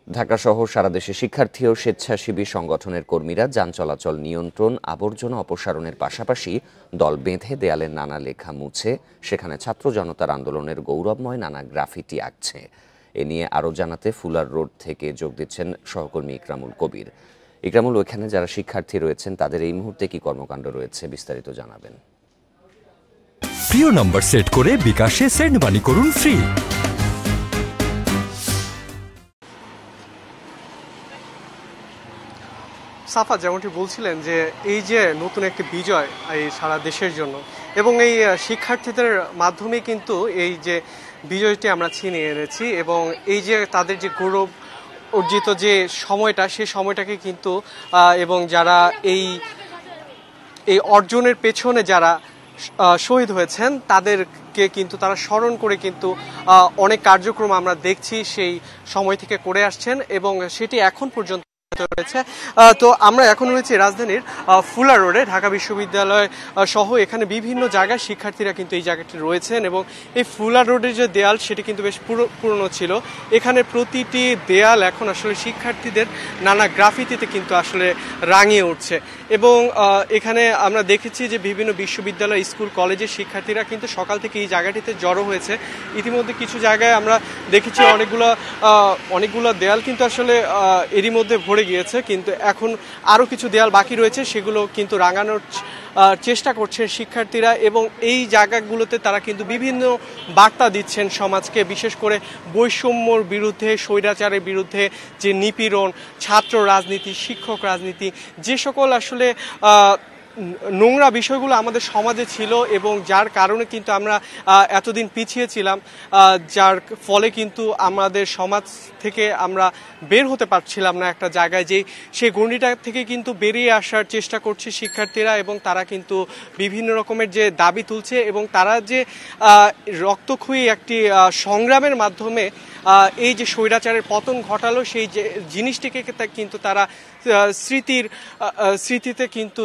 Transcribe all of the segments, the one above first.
ঢাকাসহ সারা দেশে শিক্ষার্থী ও স্বেচ্ছাসেবী সংগঠনের কর্মীরা যান চলাচল নিয়ন্ত্রণ, আবর্জনা অপসারণের পাশাপাশি দল বেঁধে দেয়ালের নানা লেখা মুছে সেখানে ছাত্র জনতার আন্দোলনের গৌরবময় নানা গ্রাফিটি আঁকছে। এ নিয়ে আরও জানাতে ফুলার রোড থেকে যোগ দিচ্ছেন সহকর্মী ইকরামুল কবির। ইকরামুল, ওইখানে যারা শিক্ষার্থী রয়েছেন তাদের এই মুহূর্তে কি কর্মকাণ্ড রয়েছে বিস্তারিত জানাবেন। প্রিয় নম্বর সেট করে বিকাশে সেন্ড মানি করুন ফ্রি। সাফা যেমনটি বলছিলেন যে এই যে নতুন একটি বিজয় এই সারা দেশের জন্য এবং এই শিক্ষার্থীদের মাধ্যমে কিন্তু এই যে বিজয়টি আমরা ছিনিয়ে এনেছি এবং এই যে তাদের যে গৌরব অর্জিত যে সময়টা সেই সময়টাকে কিন্তু এবং যারা এই অর্জনের পেছনে যারা শহীদ হয়েছেন তাদেরকে কিন্তু তারা স্মরণ করে কিন্তু অনেক কার্যক্রম আমরা দেখছি সেই সময় থেকে করে আসছেন এবং সেটি এখন পর্যন্ত রয়েছে। তো আমরা এখন রয়েছি রাজধানীর ফুলার রোডে, ঢাকা বিশ্ববিদ্যালয় সহ এখানে বিভিন্ন জায়গায় শিক্ষার্থীরা কিন্তু এই জায়গাটি রয়েছেন এবং এই ফুলার রোডের যে দেয়াল সেটি কিন্তু বেশ পুরনো ছিল। এখানে প্রতিটি দেয়াল এখন আসলে শিক্ষার্থীদের নানা গ্রাফিতিতে কিন্তু আসলে রাঙিয়ে উঠছে এবং এখানে আমরা দেখেছি যে বিভিন্ন বিশ্ববিদ্যালয়, স্কুল, কলেজের শিক্ষার্থীরা কিন্তু সকাল থেকে এই জায়গাটিতে জড়ো হয়েছে। ইতিমধ্যে কিছু জায়গায় আমরা দেখেছি অনেকগুলো দেয়াল কিন্তু আসলে এরই মধ্যে ভরে গিয়েছে, কিন্তু এখন আরো কিছু দেয়াল বাকি রয়েছে, সেগুলো কিন্তু রাঙানোর চেষ্টা করছেন শিক্ষার্থীরা এবং এই জায়গাগুলোতে তারা কিন্তু বিভিন্ন বার্তা দিচ্ছেন সমাজকে, বিশেষ করে বৈষম্যর বিরুদ্ধে, স্বৈরাচারের বিরুদ্ধে, যে নিপীড়ন, ছাত্র রাজনীতি, শিক্ষক রাজনীতি, যে সকল আসলে নোংরা বিষয়গুলো আমাদের সমাজে ছিল এবং যার কারণে কিন্তু আমরা এতদিন পিছিয়ে ছিলাম, যার ফলে কিন্তু আমাদের সমাজ থেকে আমরা বের হতে পারছিলাম না একটা জায়গায়, যে সেই গণ্ডিটা থেকে কিন্তু বেরিয়ে আসার চেষ্টা করছে শিক্ষার্থীরা এবং তারা কিন্তু বিভিন্ন রকমের যে দাবি তুলছে এবং তারা যে রক্তক্ষয়ী একটি সংগ্রামের মাধ্যমে এই যে স্বৈরাচারের পতন ঘটালো সেই যে জিনিসটিকে কিন্তু তারা স্মৃতিতে কিন্তু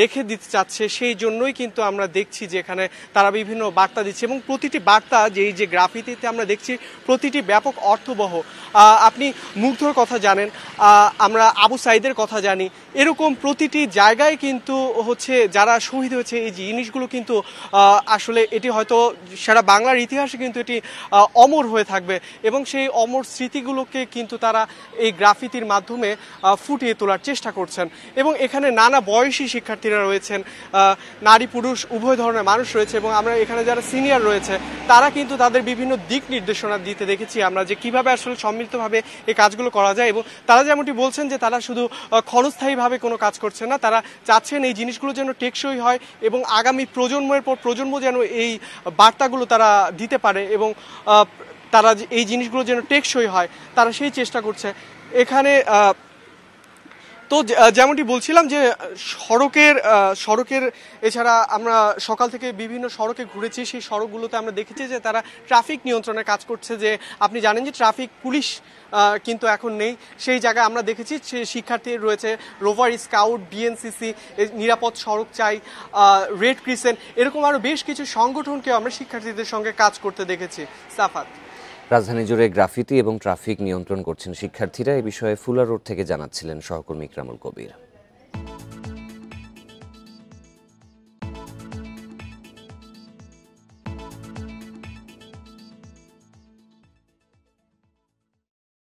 রেখে দিতে চাচ্ছে। সেই জন্যই কিন্তু আমরা দেখছি যে এখানে তারা বিভিন্ন বার্তা দিচ্ছে এবং প্রতিটি বার্তা যে এই যে গ্রাফিতিতে আমরা দেখছি প্রতিটি ব্যাপক অর্থবহ। আপনি মুগ্ধর কথা জানেন, আমরা আবু সাইদের কথা জানি, এরকম প্রতিটি জায়গায় কিন্তু হচ্ছে যারা শহীদ হয়েছে এই জিনিসগুলো কিন্তু আসলে এটি হয়তো সারা বাংলার ইতিহাসে কিন্তু এটি অমর হয়ে থাকবে এবং সেই অমর স্মৃতিগুলোকে কিন্তু তারা এই গ্রাফিতির মাধ্যমে ফুটিয়ে তোলার চেষ্টা করছেন এবং এখানে নানা বয়সী শিক্ষার্থীরা রয়েছেন, নারী পুরুষ উভয় ধরনের মানুষ রয়েছে এবং আমরা এখানে যারা সিনিয়র রয়েছে তারা কিন্তু তাদের বিভিন্ন দিক নির্দেশনা দিতে দেখেছি আমরা যে কিভাবে আসলে সম্মিলিতভাবে এই কাজগুলো করা যায় এবং তারা যেমনটি বলছেন যে তারা শুধু ক্ষণস্থায়ীভাবে কোনো কাজ করছেন না, তারা চাচ্ছেন এই জিনিসগুলো যেন টেকসই হয় এবং আগামী প্রজন্মের পর প্রজন্ম যেন এই বার্তাগুলো তারা দিতে পারে এবং তারা এই জিনিসগুলো যেন টেকসই হয় তারা সেই চেষ্টা করছে এখানে। তো যেমনটি বলছিলাম যে সড়কের এছাড়া আমরা সকাল থেকে বিভিন্ন সড়কে ঘুরেছি, সেই সড়কগুলোতে আমরা দেখেছি যে তারা ট্রাফিক নিয়ন্ত্রণের কাজ করছে। যে আপনি জানেন যে ট্রাফিক পুলিশ কিন্তু এখন নেই, সেই জায়গায় আমরা দেখেছি শিক্ষার্থী রয়েছে, রোভার স্কাউট, বিএনসিসি, নিরাপদ সড়ক চাই, রেড ক্রিসেন্ট, এরকম আরও বেশ কিছু সংগঠনকে আমরা শিক্ষার্থীদের সঙ্গে কাজ করতে দেখেছি। সাফাত, রাজধানী জুড়ে গ্রাফিতি এবং ট্রাফিক নিয়ন্ত্রণ করছেন শিক্ষার্থীরা। এ বিষয়ে ফুলার রোড থেকে জানাচ্ছিলেন সহকর্মী ইকরামুল কবির।